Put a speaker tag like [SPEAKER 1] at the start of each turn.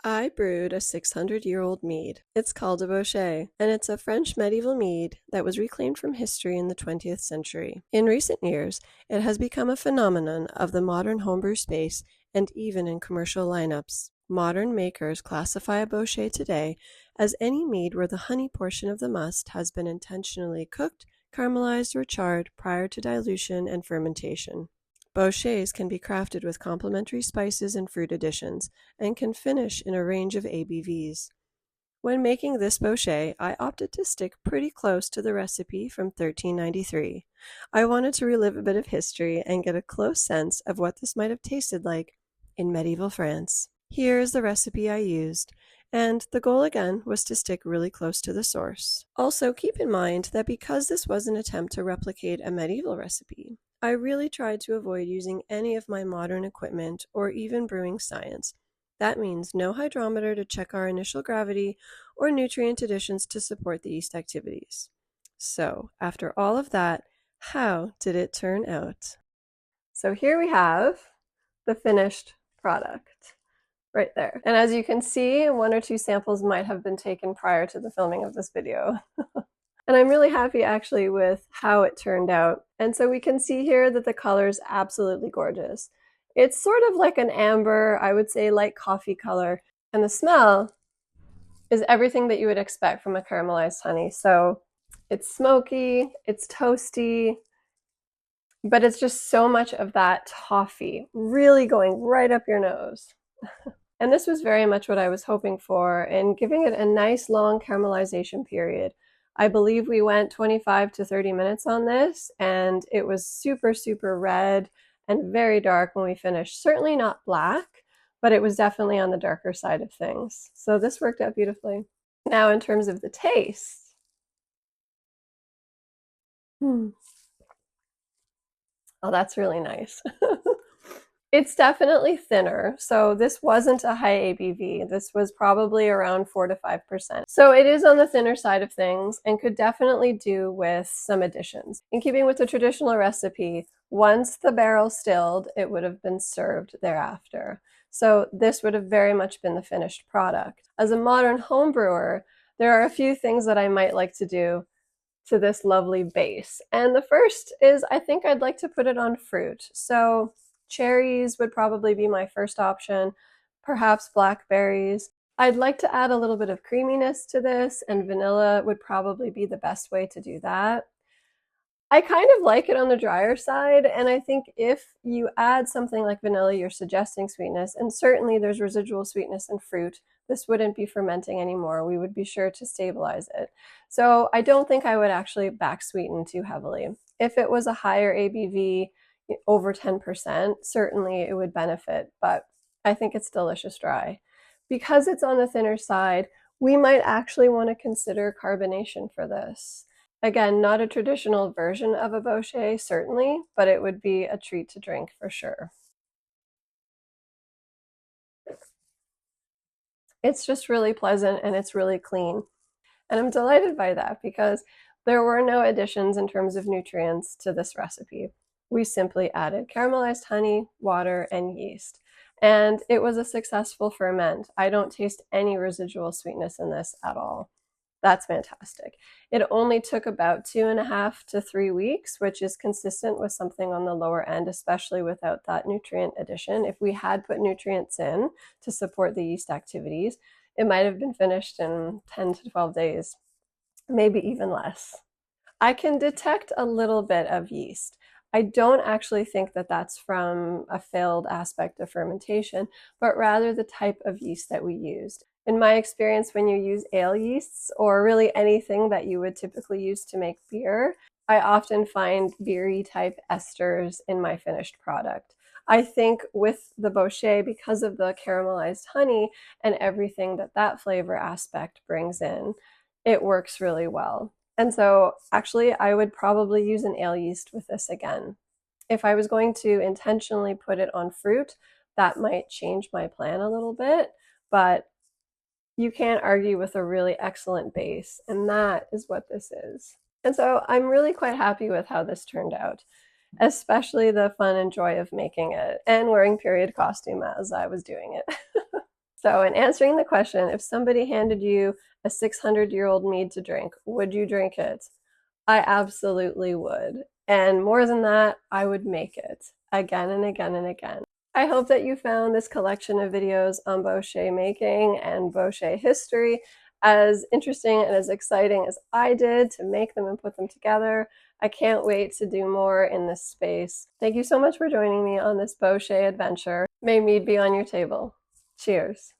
[SPEAKER 1] I brewed a 600-year-old mead. It's called a Bochet, and it's a French medieval mead that was reclaimed from history in the 20th century. In recent years, it has become a phenomenon of the modern homebrew space and even in commercial lineups. Modern makers classify a Bochet today as any mead where the honey portion of the must has been intentionally cooked, caramelized, or charred prior to dilution and fermentation. Bochets can be crafted with complementary spices and fruit additions, and can finish in a range of ABVs. When making this Bochet, I opted to stick pretty close to the recipe from 1393. I wanted to relive a bit of history and get a close sense of what this might have tasted like in medieval France. Here is the recipe I used, and the goal again was to stick really close to the source. Also, keep in mind that because this was an attempt to replicate a medieval recipe, I really tried to avoid using any of my modern equipment or even brewing science. That means no hydrometer to check our initial gravity or nutrient additions to support the yeast activities. So, after all of that, how did it turn out? So here we have the finished product right there. And as you can see, 1 or 2 samples might have been taken prior to the filming of this video. And I'm really happy actually with how it turned out. And so we can see here that the color is absolutely gorgeous. It's sort of like an amber, I would say light coffee color. And the smell is everything that you would expect from a caramelized honey. So it's smoky, it's toasty, but it's just so much of that toffee really going right up your nose. And this was very much what I was hoping for, and giving it a nice long caramelization period. I believe we went 25 to 30 minutes on this, and it was super, super red and very dark when we finished. Certainly not black, but it was definitely on the darker side of things. So this worked out beautifully. Now in terms of the taste. Oh, that's really nice. It's definitely thinner, so this wasn't a high ABV. This was probably around 4 to 5%. So it is on the thinner side of things and could definitely do with some additions. In keeping with the traditional recipe, once the barrel stilled, it would have been served thereafter. So this would have very much been the finished product. As a modern home brewer, there are a few things that I might like to do to this lovely base. And the first is I think I'd like to put it on fruit. So cherries would probably be my first option, perhaps blackberries. I'd like to add a little bit of creaminess to this, and vanilla would probably be the best way to do that. I kind of like it on the drier side, and I think if you add something like vanilla, you're suggesting sweetness, and certainly there's residual sweetness in fruit. This wouldn't be fermenting anymore. We would be sure to stabilize it. So I don't think I would actually back sweeten too heavily. If it was a higher ABV, over 10%, certainly it would benefit, but I think it's delicious dry. Because it's on the thinner side, we might actually want to consider carbonation for this. Again, not a traditional version of a Bochet, certainly, but it would be a treat to drink for sure. It's just really pleasant and it's really clean. And I'm delighted by that because there were no additions in terms of nutrients to this recipe. We simply added caramelized honey, water, and yeast. And it was a successful ferment. I don't taste any residual sweetness in this at all. That's fantastic. It only took about 2.5 to 3 weeks, which is consistent with something on the lower end, especially without that nutrient addition. If we had put nutrients in to support the yeast activities, it might have been finished in 10 to 12 days, maybe even less. I can detect a little bit of yeast. I don't actually think that that's from a failed aspect of fermentation, but rather the type of yeast that we used. In my experience, when you use ale yeasts, or really anything that you would typically use to make beer, I often find beery type esters in my finished product. I think with the Bochet, because of the caramelized honey and everything that that flavor aspect brings in, it works really well. And so actually I would probably use an ale yeast with this again. If I was going to intentionally put it on fruit, that might change my plan a little bit, but you can't argue with a really excellent base, and that is what this is. And so I'm really quite happy with how this turned out, especially the fun and joy of making it and wearing period costume as I was doing it. So in answering the question, if somebody handed you a 600-year-old mead to drink, would you drink it? I absolutely would. And more than that, I would make it again and again and again. I hope that you found this collection of videos on bochet making and bochet history as interesting and as exciting as I did to make them and put them together. I can't wait to do more in this space. Thank you so much for joining me on this bochet adventure. May mead be on your table. Cheers.